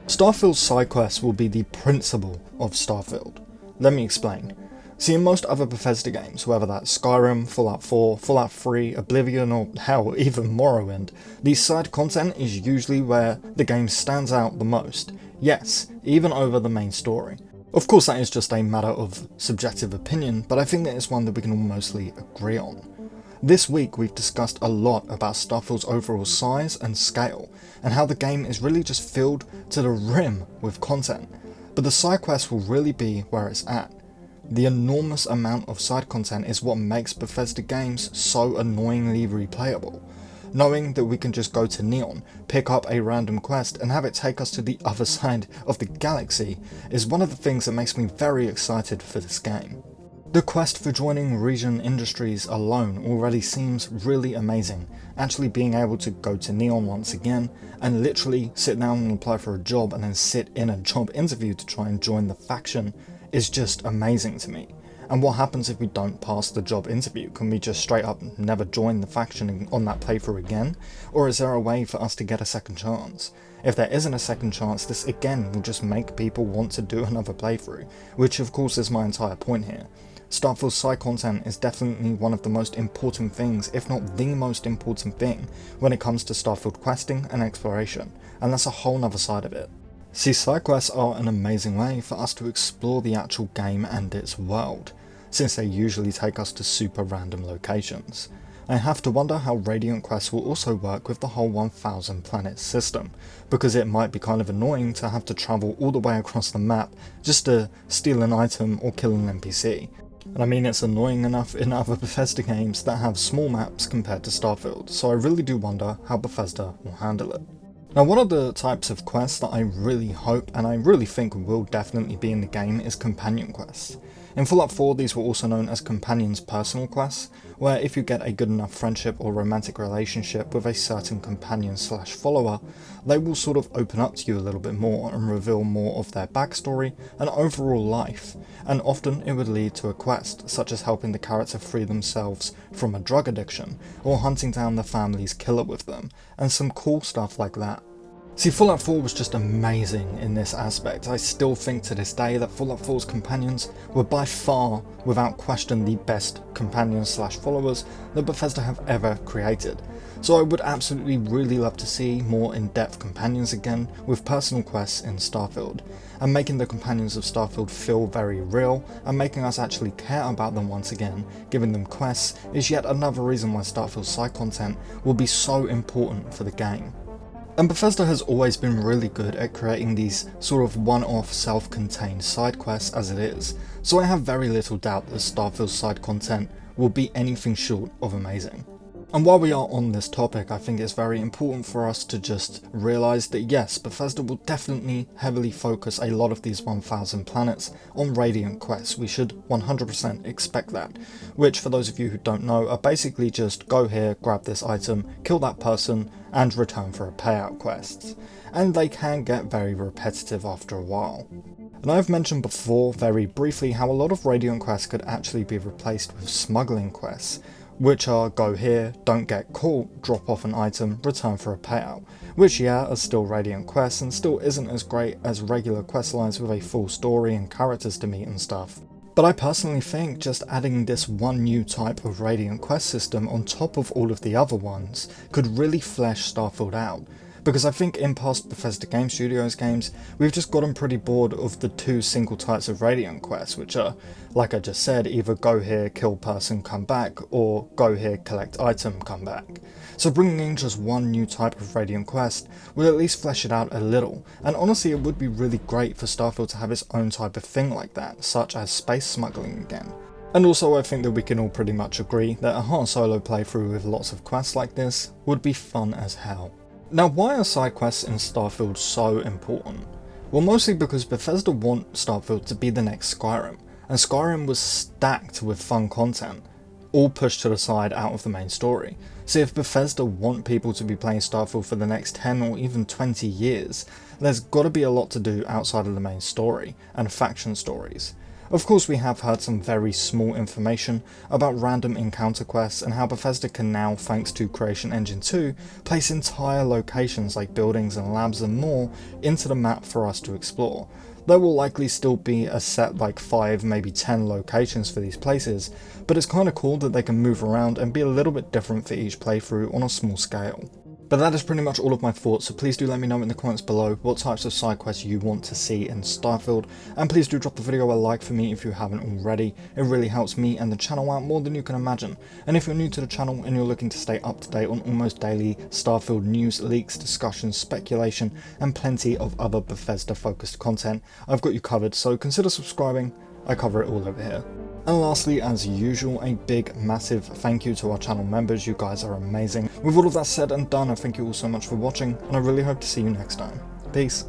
Starfield's side quests will be the principle of Starfield. Let me explain. See, in most other Bethesda games, whether that's Skyrim, Fallout 4, Fallout 3, Oblivion, or hell, even Morrowind, the side content is usually where the game stands out the most. Yes, even over the main story. Of course that is just a matter of subjective opinion, but I think that it's one that we can all mostly agree on. This week we've discussed a lot about Starfield's overall size and scale, and how the game is really just filled to the rim with content, but the side quests will really be where it's at. The enormous amount of side content is what makes Bethesda games so annoyingly replayable. Knowing that we can just go to Neon, pick up a random quest and have it take us to the other side of the galaxy is one of the things that makes me very excited for this game. The quest for joining Region Industries alone already seems really amazing. Actually being able to go to Neon once again and literally sit down and apply for a job and then sit in a job interview to try and join the faction is just amazing to me. And what happens if we don't pass the job interview? Can we just straight up never join the faction on that playthrough again? Or is there a way for us to get a second chance? If there isn't a second chance, this again will just make people want to do another playthrough, which of course is my entire point here. Starfield's side content is definitely one of the most important things, if not the most important thing, when it comes to Starfield questing and exploration, and that's a whole nother side of it. See, side quests are an amazing way for us to explore the actual game and its world, since they usually take us to super random locations. I have to wonder how Radiant quests will also work with the whole 1000 planet system, because it might be kind of annoying to have to travel all the way across the map just to steal an item or kill an NPC. And I mean, it's annoying enough in other Bethesda games that have small maps compared to Starfield, so I really do wonder how Bethesda will handle it. Now, one of the types of quests that I really hope and I really think will definitely be in the game is companion quests. In Fallout 4, these were also known as companions' personal quests, where if you get a good enough friendship or romantic relationship with a certain companion/follower, they will sort of open up to you a little bit more and reveal more of their backstory and overall life, and often it would lead to a quest, such as helping the character free themselves from a drug addiction, or hunting down the family's killer with them, and some cool stuff like that. See, Fallout 4 was just amazing in this aspect. I still think to this day that Fallout 4's companions were by far, without question, the best companions/followers that Bethesda have ever created. So I would absolutely really love to see more in-depth companions again with personal quests in Starfield, and making the companions of Starfield feel very real and making us actually care about them once again. Giving them quests is yet another reason why Starfield's side content will be so important for the game. And Bethesda has always been really good at creating these sort of one-off self-contained side quests as it is, so I have very little doubt that Starfield's side content will be anything short of amazing. And while we are on this topic, I think it's very important for us to just realise that yes, Bethesda will definitely heavily focus a lot of these 1000 planets on Radiant quests. We should 100% expect that, which for those of you who don't know are basically just go here, grab this item, kill that person and return for a payout quests. And they can get very repetitive after a while. And I've mentioned before very briefly how a lot of Radiant quests could actually be replaced with smuggling quests, which are go here, don't get caught, drop off an item, return for a payout, which yeah are still Radiant quests and still isn't as great as regular quest lines with a full story and characters to meet and stuff. But I personally think just adding this one new type of Radiant quest system on top of all of the other ones could really flesh Starfield out. Because I think in past Bethesda Game Studios games, we've just gotten pretty bored of the two single types of Radiant quests, which are, like I just said, either go here, kill person, come back, or go here, collect item, come back. So bringing in just one new type of Radiant quest will at least flesh it out a little, and honestly it would be really great for Starfield to have its own type of thing like that, such as space smuggling again. And also I think that we can all pretty much agree that a Han Solo playthrough with lots of quests like this would be fun as hell. Now, why are side quests in Starfield so important? Well, mostly because Bethesda want Starfield to be the next Skyrim, and Skyrim was stacked with fun content, all pushed to the side out of the main story. So if Bethesda want people to be playing Starfield for the next 10 or even 20 years, there's got to be a lot to do outside of the main story and faction stories. Of course, we have heard some very small information about random encounter quests and how Bethesda can now, thanks to Creation Engine 2, place entire locations like buildings and labs and more into the map for us to explore. There will likely still be a set like 5, maybe 10 locations for these places, but it's kinda cool that they can move around and be a little bit different for each playthrough on a small scale. But that is pretty much all of my thoughts, so please do let me know in the comments below what types of side quests you want to see in Starfield, and please do drop the video a like for me if you haven't already. It really helps me and the channel out more than you can imagine. And if you're new to the channel and you're looking to stay up to date on almost daily Starfield news, leaks, discussions, speculation, and plenty of other Bethesda focused content, I've got you covered, so consider subscribing. I cover it all over here. And lastly, as usual, a big massive thank you to our channel members. You guys are amazing. With all of that said and done, I thank you all so much for watching, and I really hope to see you next time. Peace.